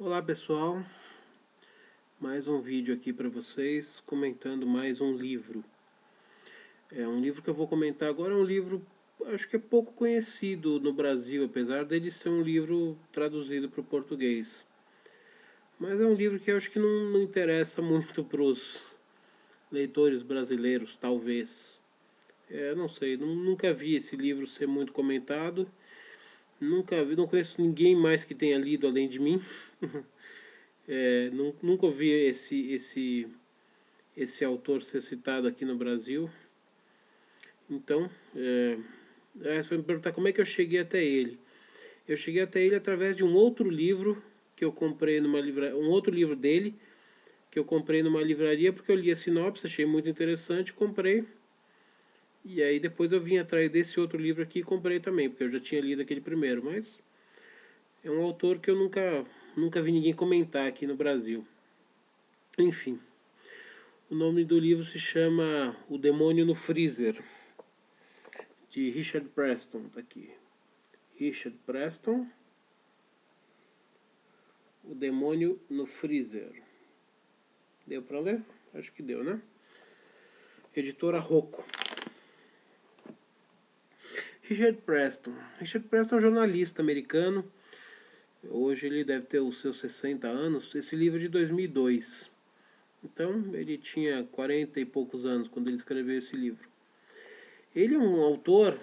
Olá pessoal, mais um vídeo aqui para vocês, comentando mais um livro. Um livro que eu vou comentar agora é um livro, acho que é pouco conhecido no Brasil, apesar dele ser um livro traduzido para o português. Mas é um livro que eu acho que não interessa muito para os leitores brasileiros, talvez. Não sei, nunca vi esse livro ser muito comentado, nunca vi, não conheço ninguém mais que tenha lido além de mim. Nunca ouvi esse autor ser citado aqui no Brasil. Então, você vai me perguntar como é que eu cheguei até ele. Eu cheguei até ele através de um outro livro que eu comprei numa livraria, um outro livro dele que eu comprei numa livraria porque eu li a sinopse, achei muito interessante, comprei. E aí depois eu vim atrás desse outro livro aqui e comprei também, porque eu já tinha lido aquele primeiro, mas é um autor que eu nunca vi ninguém comentar aqui no Brasil. Enfim, o nome do livro se chama O Demônio no Freezer, de Richard Preston, tá aqui. Richard Preston, O Demônio no Freezer. Deu pra ler? Acho que deu, né? Editora Rocco. Richard Preston. Richard Preston é um jornalista americano. Hoje ele deve ter os seus 60 anos. Esse livro é de 2002. Então ele tinha 40 e poucos anos quando ele escreveu esse livro. Ele é um autor...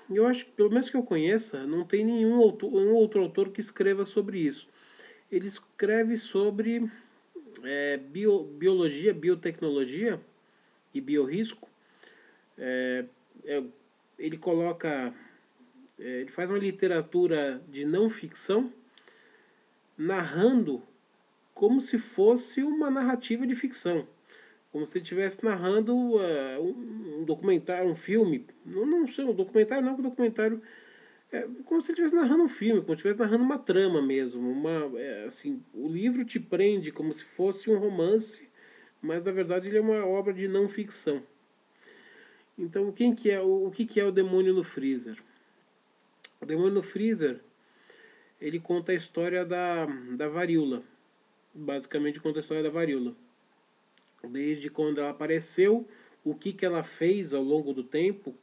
eu acho que, pelo menos que eu conheça, não tem nenhum outro autor que escreva sobre isso. Ele escreve sobre biologia, biotecnologia e biorrisco. É, é, ele coloca, ele faz uma literatura de não ficção, narrando como se fosse uma narrativa de ficção, como se ele estivesse narrando um documentário, um filme. Não sei, um documentário não, um documentário como se ele estivesse narrando um filme, como se estivesse narrando uma trama mesmo. Assim, o livro te prende como se fosse um romance, mas na verdade ele é uma obra de não ficção. Então, o que é o Demônio no Freezer? O Demônio no Freezer, ele conta a história da varíola. Basicamente conta a história da varíola. Desde quando ela apareceu, o que ela fez ao longo do tempo,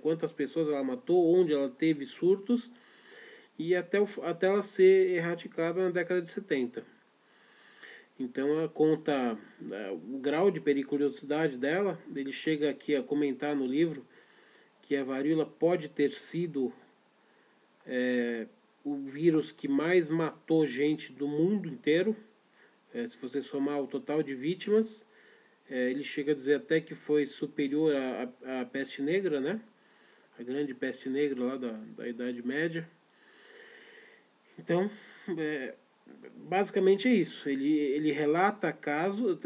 quantas pessoas ela matou, onde ela teve surtos, e até ela ser erradicada na década de 70. Então ela conta o grau de periculosidade dela. Ele chega aqui a comentar no livro que a varíola pode ter sido o vírus que mais matou gente do mundo inteiro. Se você somar o total de vítimas, ele chega a dizer até que foi superior à peste negra, né? A grande peste negra lá da Idade Média. Então, é, basicamente é isso. Ele relata casos,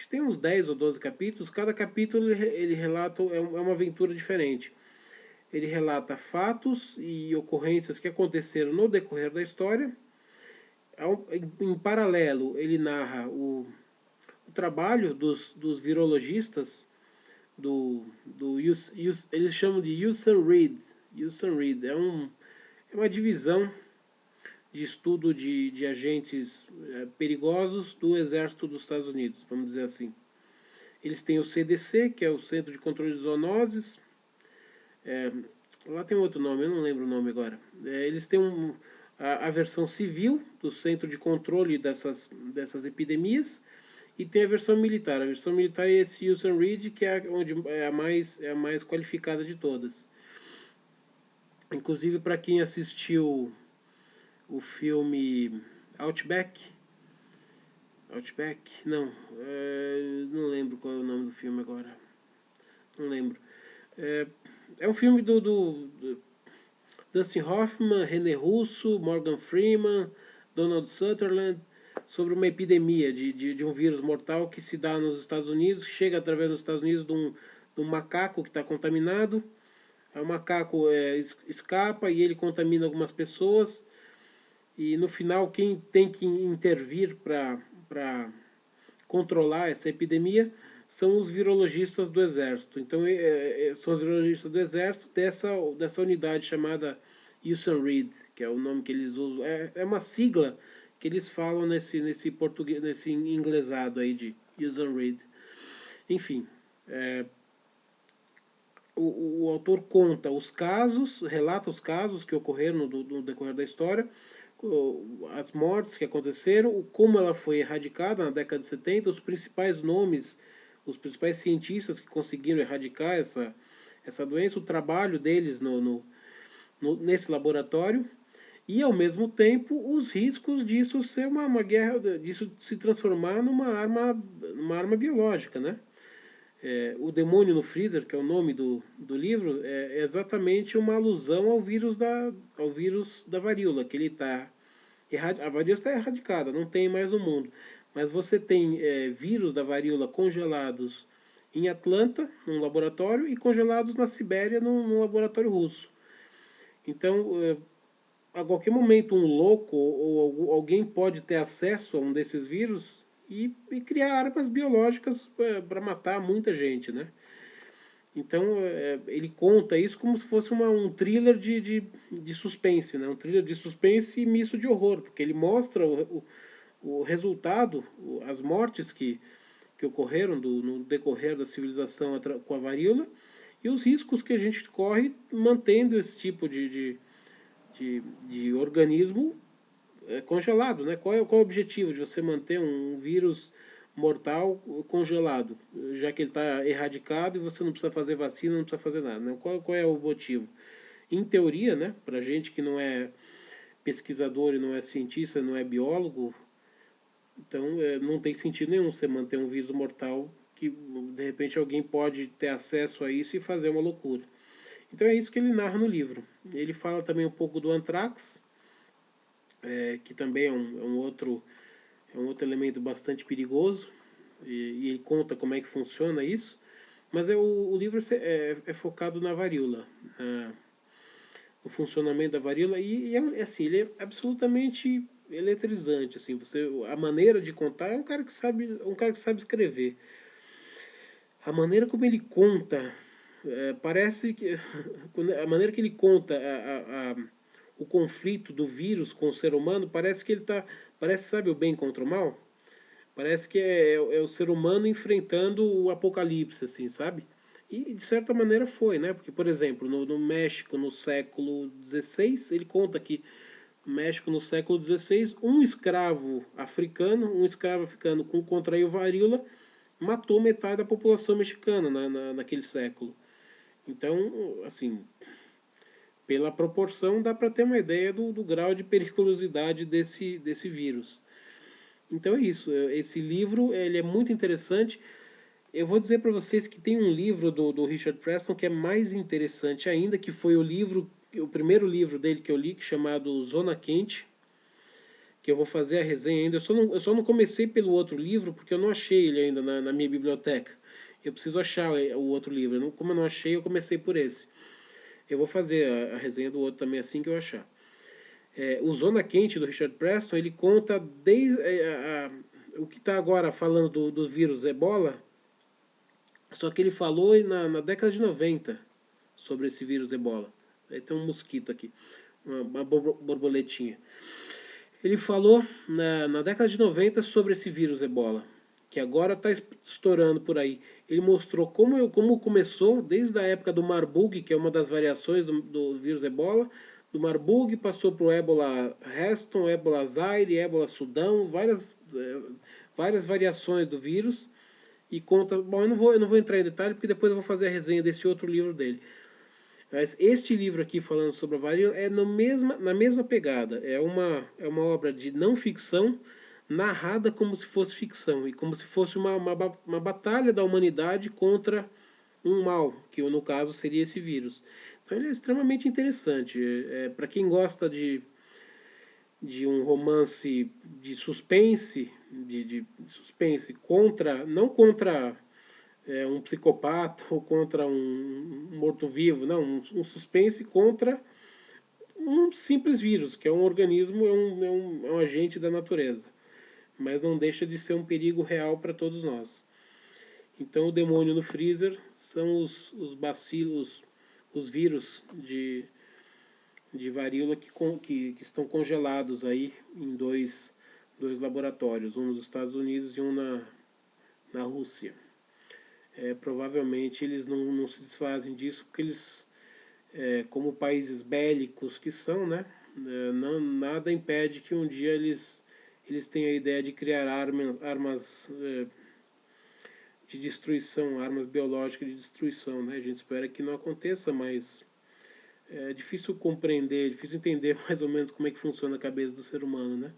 tem uns 10 ou 12 capítulos, cada capítulo ele relata, é uma aventura diferente. Ele relata fatos e ocorrências que aconteceram no decorrer da história. Em paralelo, ele narra o trabalho dos virologistas, eles chamam de Usan Reed. Usan Reed é uma divisão de estudo de agentes perigosos do Exército dos Estados Unidos, vamos dizer assim. Eles têm o CDC, que é o Centro de Controle de Zoonoses. Lá tem outro nome, eu não lembro o nome agora. Eles têm a versão civil do Centro de Controle dessas epidemias e tem a versão militar. A versão militar é esse Usan Reed, que é a mais qualificada de todas. Inclusive, para quem assistiu o filme Outback, não, não lembro qual é o nome do filme agora, não lembro. É um filme do Dustin Hoffman, René Russo, Morgan Freeman, Donald Sutherland, sobre uma epidemia de um vírus mortal que se dá nos Estados Unidos, que chega através dos Estados Unidos de um macaco que está contaminado. Aí o macaco escapa e ele contamina algumas pessoas. E no final, quem tem que intervir para controlar essa epidemia são os virologistas do Exército. Então, são os virologistas do Exército dessa unidade chamada USANRIID, que é o nome que eles usam. É uma sigla que eles falam nesse português, nesse inglesado aí de USANRIID. Enfim, o autor conta os casos, relata os casos que ocorreram no decorrer da história, as mortes que aconteceram, como ela foi erradicada na década de 70, os principais nomes, os principais cientistas que conseguiram erradicar essa doença, o trabalho deles nesse laboratório, e ao mesmo tempo os riscos disso ser uma guerra, disso se transformar numa arma biológica, né? O Demônio no Freezer, que é o nome do livro, é exatamente uma alusão ao vírus da varíola, que ele está... A varíola está erradicada, não tem mais no mundo. Mas você tem vírus da varíola congelados em Atlanta, num laboratório, e congelados na Sibéria, num laboratório russo. Então, a qualquer momento, um louco ou alguém pode ter acesso a um desses vírus e criar armas biológicas para matar muita gente, né? Então, ele conta isso como se fosse um thriller de suspense, né? Um thriller de suspense e misto de horror, porque ele mostra o resultado, as mortes que ocorreram no decorrer da civilização com a varíola e os riscos que a gente corre mantendo esse tipo de organismo congelado, né? Qual é o objetivo de você manter um vírus mortal congelado, já que ele está erradicado e você não precisa fazer vacina, não precisa fazer nada, né? Qual é o motivo? Em teoria, né, para gente que não é pesquisador e não é cientista, não é biólogo, então não tem sentido nenhum você manter um vírus mortal que de repente alguém pode ter acesso a isso e fazer uma loucura. Então é isso que ele narra no livro. Ele fala também um pouco do antrax, que também é um outro elemento bastante perigoso, e ele conta como é que funciona isso, mas o livro é focado na varíola, no funcionamento da varíola, e assim, ele é absolutamente eletrizante, assim, a maneira de contar um cara que sabe escrever. A maneira como ele conta, parece que a maneira que ele conta o conflito do vírus com o ser humano, parece, sabe, o bem contra o mal? Parece que é o ser humano enfrentando o apocalipse, assim, sabe? E de certa maneira foi, né? Porque, por exemplo, no México, no século XVI, ele conta que no México, no século XVI, um escravo africano contraiu varíola, matou metade da população mexicana naquele século. Então, assim, pela proporção, dá para ter uma ideia do grau de periculosidade desse vírus. Então é isso. Esse livro ele é muito interessante. Eu vou dizer para vocês que tem um livro do Richard Preston que é mais interessante ainda, que foi o primeiro livro dele que eu li, chamado Zona Quente, que eu vou fazer a resenha ainda. Eu só não comecei pelo outro livro porque eu não achei ele ainda na minha biblioteca. Eu preciso achar o outro livro. Como eu não achei, eu comecei por esse. Eu vou fazer a resenha do outro também assim que eu achar. O Zona Quente do Richard Preston, ele conta desde o que está agora falando do vírus Ebola, só que ele falou na década de 90 sobre esse vírus Ebola. Aí tem um mosquito aqui, uma borboletinha. Ele falou na década de 90 sobre esse vírus Ebola, que agora está estourando por aí. Ele mostrou como começou desde a época do Marburg, que é uma das variações do vírus Ebola. Do Marburg passou para o Ebola Reston, Ebola Zaire, Ebola Sudão, várias variações do vírus. E conta. Bom, eu não vou entrar em detalhe porque depois eu vou fazer a resenha desse outro livro dele. Mas este livro aqui, falando sobre a varíola, é na mesma pegada. É uma obra de não ficção, narrada como se fosse ficção, e como se fosse uma batalha da humanidade contra um mal, que no caso seria esse vírus. Então ele é extremamente interessante. Para quem gosta de um romance de suspense, de suspense não contra um psicopata ou contra um morto-vivo, não, um suspense contra um simples vírus, que é um organismo, é um agente da natureza, mas não deixa de ser um perigo real para todos nós. Então o demônio no freezer são os bacilos, os vírus de varíola que estão congelados aí em dois laboratórios, um nos Estados Unidos e um na Rússia. Provavelmente eles não se desfazem disso porque eles, como países bélicos que são, né, nada impede que um dia eles tenham a ideia de criar armas de destruição, armas biológicas de destruição, né? A gente espera que não aconteça, mas é difícil compreender, é difícil entender mais ou menos como é que funciona a cabeça do ser humano, né?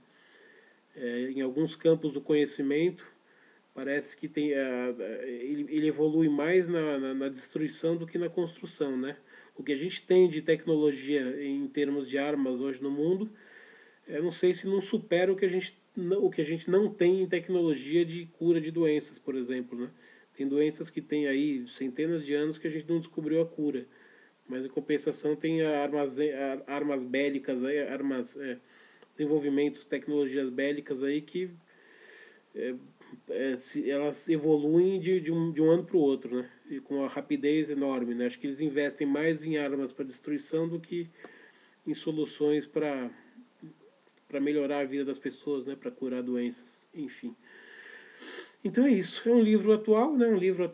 Em alguns campos do conhecimento, parece que ele evolui mais na destruição do que na construção, né? O que a gente tem de tecnologia em termos de armas hoje no mundo, eu não sei se não supera o que a gente não tem em tecnologia de cura de doenças, por exemplo, né? Tem doenças que tem aí centenas de anos que a gente não descobriu a cura, mas em compensação tem armas bélicas, desenvolvimentos, tecnologias bélicas aí que elas evoluem de um ano para o outro, né? E com uma rapidez enorme, né? Acho que eles investem mais em armas para destruição do que em soluções para melhorar a vida das pessoas, né? Para curar doenças, enfim. Então é isso. É um livro atual, né? Um livro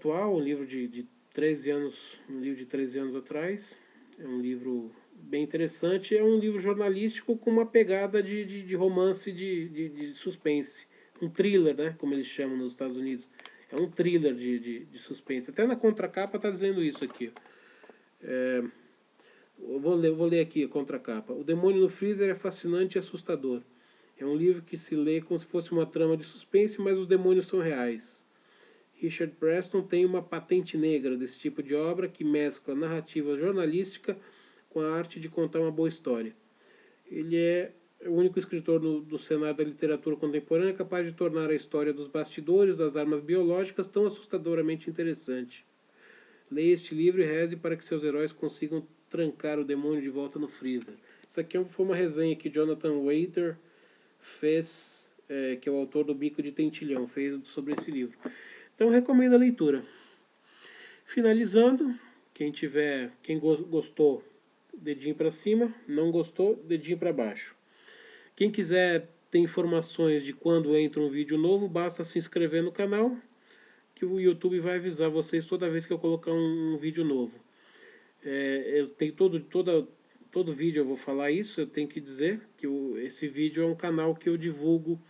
de 13 anos, um livro de 13 anos atrás. É um livro bem interessante. É um livro jornalístico com uma pegada de romance, de suspense. Um thriller, né? Como eles chamam nos Estados Unidos. É um thriller de suspense. Até na contracapa está dizendo isso aqui. Vou ler aqui a contracapa. O Demônio no Freezer é fascinante e assustador. É um livro que se lê como se fosse uma trama de suspense, mas os demônios são reais. Richard Preston tem uma patente negra desse tipo de obra que mescla narrativa jornalística com a arte de contar uma boa história. Ele é o único escritor do cenário da literatura contemporânea capaz de tornar a história dos bastidores das armas biológicas tão assustadoramente interessante. Leia este livro e reze para que seus heróis consigam trancar o demônio de volta no freezer. Isso aqui foi uma resenha que Jonathan Waiter fez, que é o autor do Bico de Tentilhão, fez sobre esse livro. Então recomendo a leitura. Finalizando, quem gostou, dedinho para cima, não gostou, dedinho para baixo. Quem quiser ter informações de quando entra um vídeo novo, basta se inscrever no canal, que o YouTube vai avisar vocês toda vez que eu colocar um vídeo novo. Eu tenho todo vídeo eu vou falar isso, eu tenho que dizer que esse vídeo é um canal que eu divulgo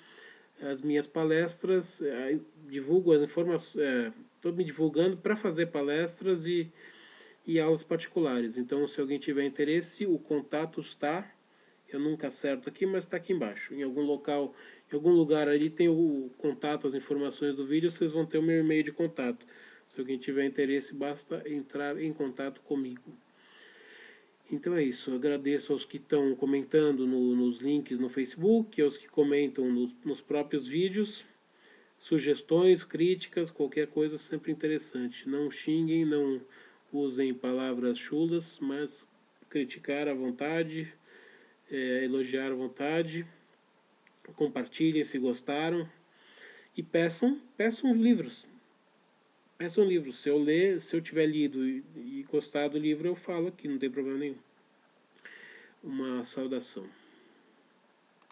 as minhas palestras, divulgo as informações, estou me divulgando para fazer palestras e aulas particulares. Então, se alguém tiver interesse, o contato está, eu nunca acerto aqui, mas está aqui embaixo. Em algum local, em algum lugar ali tem o contato, as informações do vídeo, vocês vão ter o meu e-mail de contato. Se alguém tiver interesse, basta entrar em contato comigo. Então é isso, eu agradeço aos que estão comentando nos links no Facebook, aos que comentam nos próprios vídeos, sugestões, críticas, qualquer coisa sempre interessante. Não xinguem, não usem palavras chulas, mas criticar à vontade, elogiar à vontade, compartilhem se gostaram e peçam livros. Peçam livros. Se eu tiver lido e gostar do livro, eu falo aqui, não tem problema nenhum. Uma saudação.